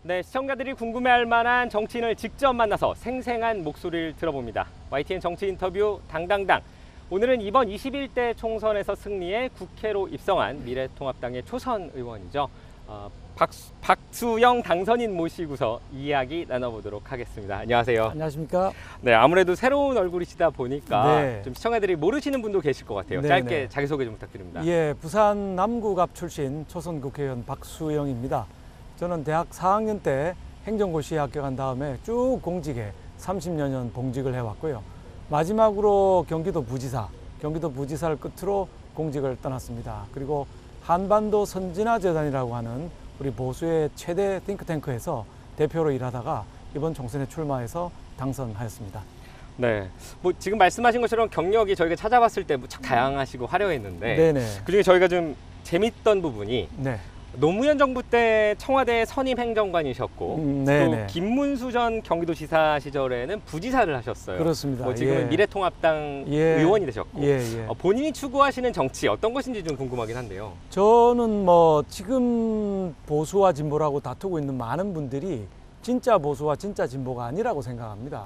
네, 시청자들이 궁금해할 만한 정치인을 직접 만나서 생생한 목소리를 들어봅니다. YTN 정치 인터뷰 당당당. 오늘은 이번 21대 총선에서 승리해 국회로 입성한 미래통합당의 초선 의원이죠. 박수영 당선인 모시고서 이야기 나눠보도록 하겠습니다. 안녕하세요. 안녕하십니까? 네, 아무래도 새로운 얼굴이시다 보니까 네. 좀 시청자들이 모르시는 분도 계실 것 같아요. 네, 짧게 네. 자기소개 좀 부탁드립니다. 예, 부산 남구갑 출신 초선 국회의원 박수영입니다. 저는 대학 4학년 때 행정고시에 합격한 다음에 쭉 공직에 30여 년 봉직을 해왔고요. 마지막으로 경기도 부지사를 끝으로 공직을 떠났습니다. 그리고 한반도 선진화재단이라고 하는 우리 보수의 최대 띵크탱크에서 대표로 일하다가 이번 총선에 출마해서 당선하였습니다. 네, 뭐 지금 말씀하신 것처럼 경력이 저희가 찾아봤을 때 무척 다양하시고 화려했는데 네네. 그중에 저희가 좀 재밌던 부분이 네. 노무현 정부 때 청와대 선임 행정관이셨고 또 네네. 김문수 전 경기도지사 시절에는 부지사를 하셨어요. 그렇습니다. 뭐 지금은 예. 미래통합당 예. 의원이 되셨고 예, 예. 본인이 추구하시는 정치 어떤 것인지 좀 궁금하긴 한데요. 저는 뭐 지금 보수와 진보라고 다투고 있는 많은 분들이 진짜 보수와 진짜 진보가 아니라고 생각합니다.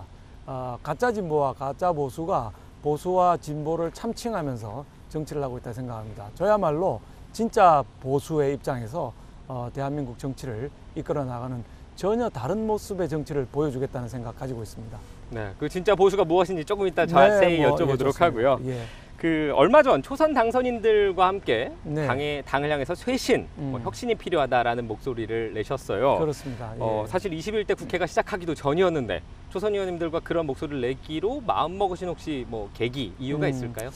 가짜 진보와 가짜 보수가 보수와 진보를 참칭하면서 정치를 하고 있다 생각합니다. 저야말로 진짜 보수의 입장에서 대한민국 정치를 이끌어 나가는 전혀 다른 모습의 정치를 보여주겠다는 생각 가지고 있습니다. 네, 그 진짜 보수가 무엇인지 조금 이따 자세히 여쭤보도록 하고요. 예. 그 얼마 전 초선 당선인들과 함께 네. 당을 향해서 쇄신, 혁신이 필요하다라는 목소리를 내셨어요. 그렇습니다. 예. 사실 21대 국회가 시작하기도 전이었는데 초선 의원님들과 그런 목소리를 내기로 마음먹으신 혹시 뭐 계기, 이유가 있을까요?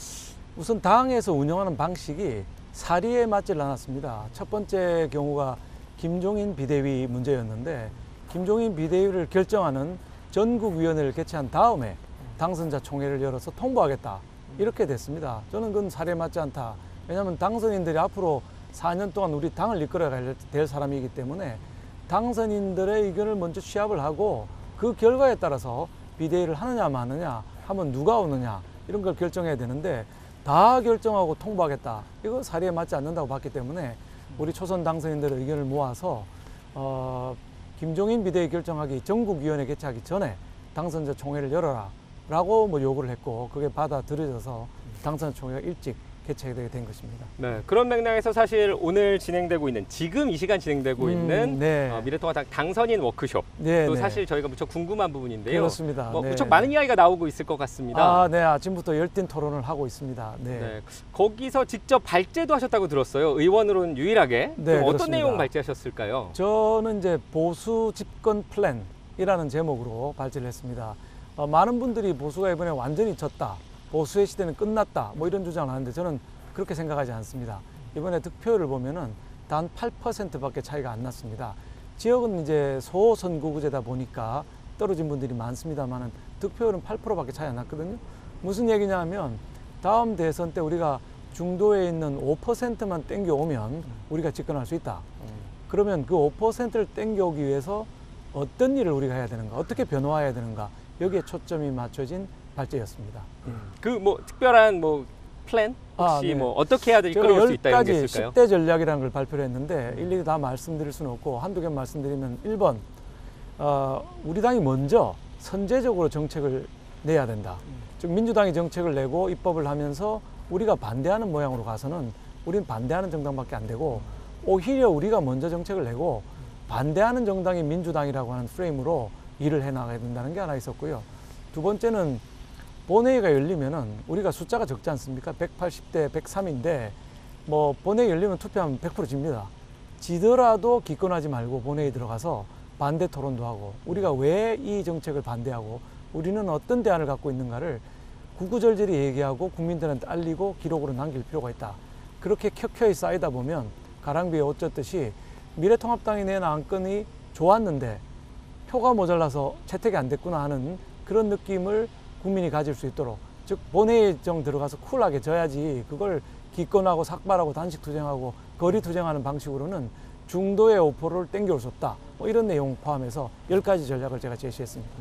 우선 당에서 운영하는 방식이 사리에 맞질 않았습니다. 첫 번째 경우가 김종인 비대위 문제였는데 김종인 비대위를 결정하는 전국위원회를 개최한 다음에 당선자 총회를 열어서 통보하겠다 이렇게 됐습니다. 저는 그건 사리에 맞지 않다. 왜냐하면 당선인들이 앞으로 4년 동안 우리 당을 이끌어가야 될 사람이기 때문에 당선인들의 의견을 먼저 취합을 하고 그 결과에 따라서 비대위를 하느냐 마느냐 하면 누가 오느냐 이런 걸 결정해야 되는데 다 결정하고 통보하겠다. 이거 사리에 맞지 않는다고 봤기 때문에 우리 초선 당선인들의 의견을 모아서 김종인 비대위 결정하기 전국위원회 개최하기 전에 당선자 총회를 열어라 라고 뭐 요구를 했고 그게 받아들여져서 당선자 총회가 일찍 개최되게 된 것입니다. 네, 그런 맥락에서 사실 오늘 진행되고 있는 지금 이 시간 진행되고 있는 네. 미래통합당 당선인 워크숍 네, 또 네. 사실 저희가 무척 궁금한 부분인데요. 그렇습니다. 네. 무척 많은 이야기가 나오고 있을 것 같습니다. 네, 아침부터 열띤 토론을 하고 있습니다. 네. 네, 거기서 직접 발제도 하셨다고 들었어요. 의원으로는 유일하게. 네, 어떤 그렇습니다. 내용 발제하셨을까요? 저는 이제 보수 집권 플랜이라는 제목으로 발제를 했습니다. 많은 분들이 보수가 이번에 완전히 졌다, 보수의 시대는 끝났다, 뭐 이런 주장을 하는데 저는 그렇게 생각하지 않습니다. 이번에 득표율을 보면은 단 8%밖에 차이가 안 났습니다. 지역은 이제 소선거구제다 보니까 떨어진 분들이 많습니다만은 득표율은 8%밖에 차이 안 났거든요. 무슨 얘기냐 하면 다음 대선 때 우리가 중도에 있는 5%만 땡겨오면 우리가 집권할 수 있다. 그러면 그 5%를 땡겨오기 위해서 어떤 일을 우리가 해야 되는가, 어떻게 변화해야 되는가, 여기에 초점이 맞춰진 발제였습니다. 그 뭐 특별한 뭐 플랜 혹시 네. 뭐 어떻게 해야 이끌어올 수 있다 이런 게 10가지 있을까요? 10대 전략이라는 걸 발표를 했는데 일일이 다 말씀드릴 수는 없고 한두 개 말씀드리면 1번 우리 당이 먼저 선제적으로 정책을 내야 된다. 즉 민주당이 정책을 내고 입법을 하면서 우리가 반대하는 모양으로 가서는 우리는 반대하는 정당밖에 안 되고 오히려 우리가 먼저 정책을 내고 반대하는 정당이 민주당이라고 하는 프레임으로 일을 해나가야 된다는 게 하나 있었고요. 두 번째는 본회의가 열리면은 우리가 숫자가 적지 않습니까? 180대 103인데 뭐 본회의 열리면 투표하면 100% 집니다. 지더라도 기권하지 말고 본회의 들어가서 반대 토론도 하고 우리가 왜 이 정책을 반대하고 우리는 어떤 대안을 갖고 있는가를 구구절절히 얘기하고 국민들한테 알리고 기록으로 남길 필요가 있다. 그렇게 켜켜이 쌓이다 보면 가랑비에 옷 젖듯이 미래통합당이 낸 안건이 좋았는데 표가 모자라서 채택이 안 됐구나 하는 그런 느낌을 국민이 가질 수 있도록, 즉 본회의정 들어가서 쿨하게 져야지 그걸 기권하고 삭발하고 단식 투쟁하고 거리 투쟁하는 방식으로는 중도의 오포를 땡겨올 수 없다. 뭐 이런 내용 포함해서 10가지 전략을 제가 제시했습니다.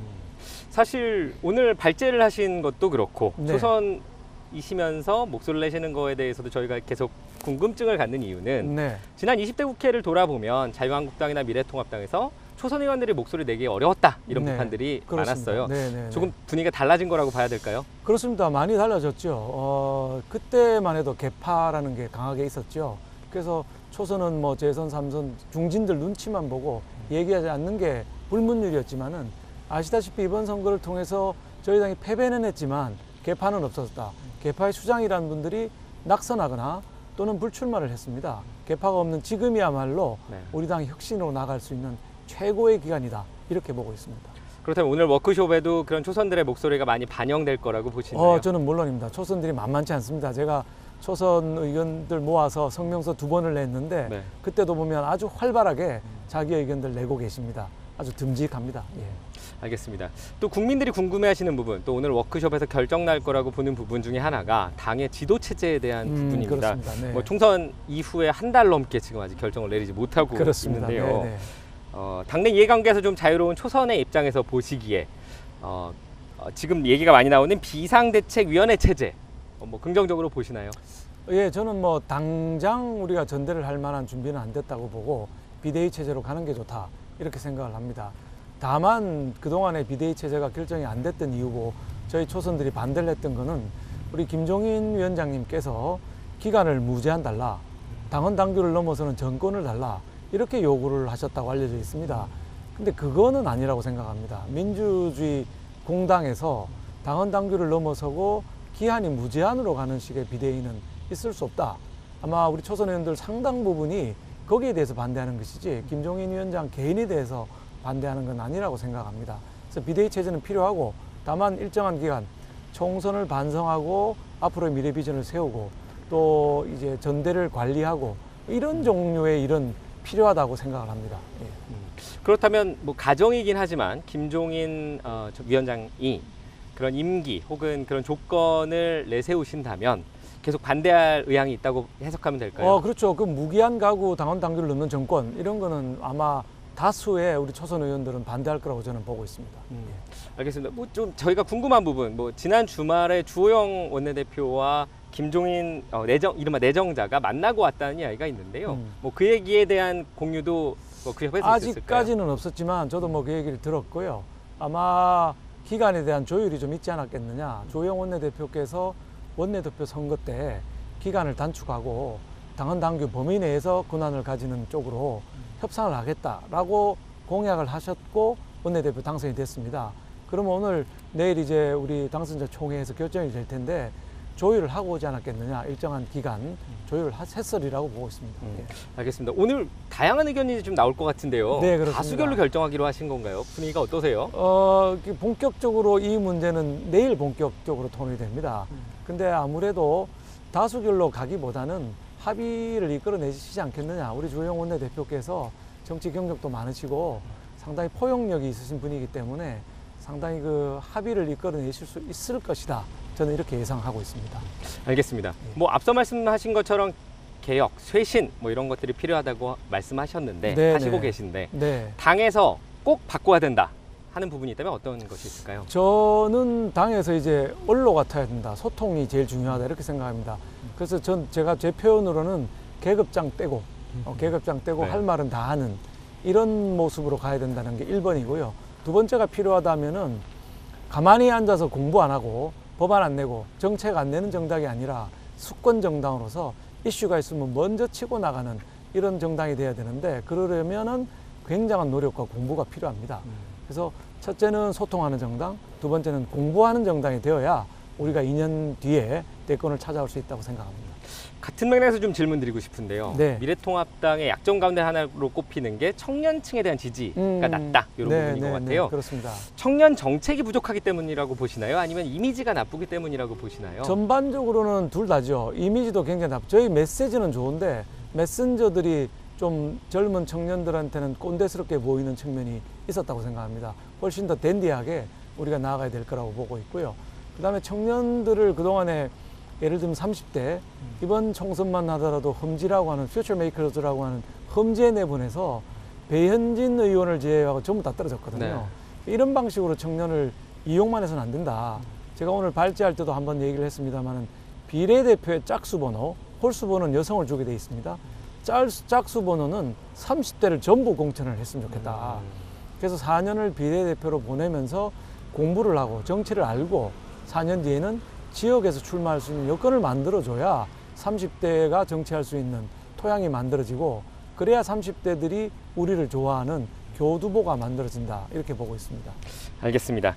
사실 오늘 발제를 하신 것도 그렇고 네. 초선이시면서 목소리를 내시는 거에 대해서도 저희가 계속 궁금증을 갖는 이유는 네. 지난 20대 국회를 돌아보면 자유한국당이나 미래통합당에서 초선 의원들이 목소리 내기 어려웠다 이런 네, 비판들이 그렇습니다. 많았어요. 네. 조금 분위기가 달라진 거라고 봐야 될까요? 그렇습니다. 많이 달라졌죠. 그때만 해도 개파라는 게 강하게 있었죠. 그래서 초선은 뭐 재선, 삼선, 중진들 눈치만 보고 얘기하지 않는 게 불문율이었지만은 아시다시피 이번 선거를 통해서 저희 당이 패배는 했지만 개파는 없었다. 개파의 수장이라는 분들이 낙선하거나 또는 불출마를 했습니다. 개파가 없는 지금이야말로 네. 우리 당이 혁신으로 나갈 수 있는 최고의 기간이다. 이렇게 보고 있습니다. 그렇다면 오늘 워크숍에도 그런 초선들의 목소리가 많이 반영될 거라고 보시나요? 저는 물론입니다. 초선들이 만만치 않습니다. 제가 초선 의견들 모아서 성명서 2번을 냈는데 네. 그때도 보면 아주 활발하게 자기 의견들 내고 계십니다. 아주 듬직합니다. 예. 알겠습니다. 또 국민들이 궁금해하시는 부분, 또 오늘 워크숍에서 결정 날 거라고 보는 부분 중에 하나가 당의 지도 체제에 대한 부분입니다. 그렇습니다. 네. 뭐 총선 이후에 한 달 넘게 지금 아직 결정을 내리지 못하고 그렇습니다. 있는데요. 네. 당내 이해관계에서 좀 자유로운 초선의 입장에서 보시기에 지금 얘기가 많이 나오는 비상대책위원회 체제 뭐 긍정적으로 보시나요? 예, 저는 뭐 당장 우리가 전대를 할 만한 준비는 안 됐다고 보고 비대위 체제로 가는 게 좋다 이렇게 생각을 합니다. 다만 그동안의 비대위 체제가 결정이 안 됐던 이유고 저희 초선들이 반대를 했던 거는 우리 김종인 위원장님께서 기간을 무제한 달라, 당헌 당규를 넘어서는 정권을 달라 이렇게 요구를 하셨다고 알려져 있습니다. 근데 그거는 아니라고 생각합니다. 민주주의 공당에서 당헌 당규를 넘어서고 기한이 무제한으로 가는 식의 비대위는 있을 수 없다. 아마 우리 초선 의원들 상당 부분이 거기에 대해서 반대하는 것이지 김종인 위원장 개인에 대해서 반대하는 건 아니라고 생각합니다. 그래서 비대위 체제는 필요하고 다만 일정한 기간 총선을 반성하고 앞으로의 미래 비전을 세우고 또 이제 전대를 관리하고 이런 종류의 일은 필요하다고 생각을 합니다. 예. 그렇다면 뭐 가정이긴 하지만 김종인 위원장이 그런 임기 혹은 그런 조건을 내세우신다면 계속 반대할 의향이 있다고 해석하면 될까요? 그렇죠. 그 무기한 가구 당헌 당규를 넘는 정권 이런 거는 아마 다수의 우리 초선 의원들은 반대할 거라고 저는 보고 있습니다. 알겠습니다. 뭐 좀 저희가 궁금한 부분, 뭐 지난 주말에 주호영 원내대표와 김종인 이른바 내정자가 만나고 왔다는 이야기가 있는데요. 뭐 그 얘기에 대한 공유도 워크숍에서 있었을까요? 아직까지는 없었지만 저도 뭐 그 얘기를 들었고요. 아마 기간에 대한 조율이 좀 있지 않았겠느냐. 주호영 원내대표께서 원내대표 선거 때 기간을 단축하고 당헌 당규 범위 내에서 권한을 가지는 쪽으로 협상을 하겠다라고 공약을 하셨고 원내대표 당선이 됐습니다. 그러면 오늘 내일 이제 우리 당선자 총회에서 결정이 될 텐데 조율을 하고 오지 않았겠느냐. 일정한 기간 조율을 했으리라고 보고 있습니다. 예. 알겠습니다. 오늘 다양한 의견이 좀 나올 것 같은데요. 네, 그렇습니다. 다수결로 결정하기로 하신 건가요? 분위기가 어떠세요? 본격적으로 이 문제는 내일 본격적으로 토론이 됩니다. 근데 아무래도 다수결로 가기보다는 합의를 이끌어내시지 않겠느냐. 우리 주호영 원내대표께서 정치 경력도 많으시고 상당히 포용력이 있으신 분이기 때문에 상당히 그 합의를 이끌어내실 수 있을 것이다. 저는 이렇게 예상하고 있습니다. 알겠습니다. 뭐 앞서 말씀하신 것처럼 개혁, 쇄신 뭐 이런 것들이 필요하다고 말씀하셨는데 네, 하시고 네. 계신데 네. 당에서 꼭 바꿔야 된다 하는 부분이 있다면 어떤 것이 있을까요? 저는 당에서 이제 언로 같아야 된다. 소통이 제일 중요하다. 이렇게 생각합니다. 그래서 제가 제 표현으로는 계급장 떼고, 계급장 떼고 네. 할 말은 다 하는 이런 모습으로 가야 된다는 게 1번이고요. 두 번째가 필요하다면은 가만히 앉아서 공부 안 하고 법안 안 내고 정책 안 내는 정당이 아니라 수권 정당으로서 이슈가 있으면 먼저 치고 나가는 이런 정당이 돼야 되는데 그러려면은 굉장한 노력과 공부가 필요합니다. 그래서 첫째는 소통하는 정당, 두 번째는 공부하는 정당이 되어야 우리가 2년 뒤에 대권을 찾아올 수 있다고 생각합니다. 같은 맥락에서 좀 질문 드리고 싶은데요. 네. 미래통합당의 약점 가운데 하나로 꼽히는 게 청년층에 대한 지지가 낮다 이런 부분인 것 같아요. 네, 그렇습니다. 청년 정책이 부족하기 때문이라고 보시나요? 아니면 이미지가 나쁘기 때문이라고 보시나요? 전반적으로는 둘 다죠. 이미지도 굉장히 저희 메시지는 좋은데 메신저들이 좀 젊은 청년들한테는 꼰대스럽게 보이는 측면이 있었다고 생각합니다. 훨씬 더 댄디하게 우리가 나아가야 될 거라고 보고 있고요. 그 다음에 청년들을 그동안에 예를 들면 30대 이번 총선만 하더라도 험지라고 하는 퓨처 메이커즈라고 하는 험지에 내보내서 배현진 의원을 제외하고 전부 다 떨어졌거든요. 네. 이런 방식으로 청년을 이용만 해서는 안 된다. 제가 오늘 발제할 때도 한번 얘기를 했습니다만 비례대표의 짝수 번호, 홀수 번호는 여성을 주게 돼 있습니다. 짝수 번호는 30대를 전부 공천을 했으면 좋겠다. 그래서 4년을 비례대표로 보내면서 공부를 하고 정치를 알고 4년 뒤에는 지역에서 출마할 수 있는 여건을 만들어줘야 30대가 정치할 수 있는 토양이 만들어지고 그래야 30대들이 우리를 좋아하는 교두보가 만들어진다 이렇게 보고 있습니다. 알겠습니다.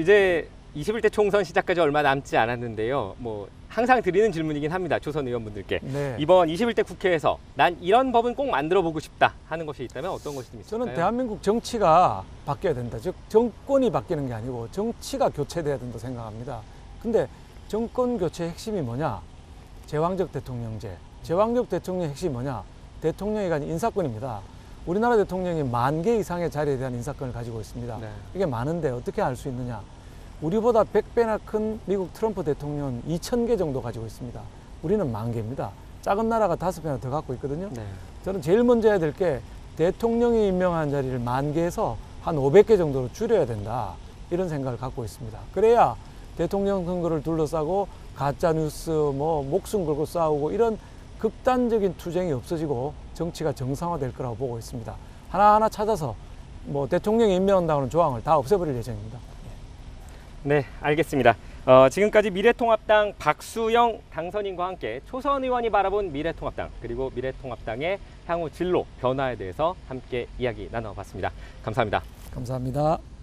이제 21대 총선 시작까지 얼마 남지 않았는데요. 뭐 항상 드리는 질문이긴 합니다. 조선 의원분들께. 네. 이번 21대 국회에서 난 이런 법은 꼭 만들어 보고 싶다 하는 것이 있다면 어떤 것이 좀 있을까요? 저는 대한민국 정치가 바뀌어야 된다. 즉 정권이 바뀌는 게 아니고 정치가 교체돼야 된다 생각합니다. 근데 정권 교체의 핵심이 뭐냐? 제왕적 대통령제. 제왕적 대통령의 핵심이 뭐냐? 대통령이 가진 인사권입니다. 우리나라 대통령이 10,000개 이상의 자리에 대한 인사권을 가지고 있습니다. 네. 이게 많은데 어떻게 알 수 있느냐? 우리보다 100배나 큰 미국 트럼프 대통령은 2,000개 정도 가지고 있습니다. 우리는 10,000개입니다. 작은 나라가 5배나 더 갖고 있거든요. 네. 저는 제일 먼저 해야 될 게 대통령이 임명한 자리를 10,000개에서 한 500개 정도로 줄여야 된다. 이런 생각을 갖고 있습니다. 그래야 대통령 선거를 둘러싸고 가짜 뉴스, 목숨 걸고 싸우고 이런 극단적인 투쟁이 없어지고 정치가 정상화될 거라고 보고 있습니다. 하나하나 찾아서 대통령이 임명한다는 조항을 다 없애버릴 예정입니다. 네, 알겠습니다. 지금까지 미래통합당 박수영 당선인과 함께 초선 의원이 바라본 미래통합당 그리고 미래통합당의 향후 진로 변화에 대해서 함께 이야기 나눠봤습니다. 감사합니다. 감사합니다.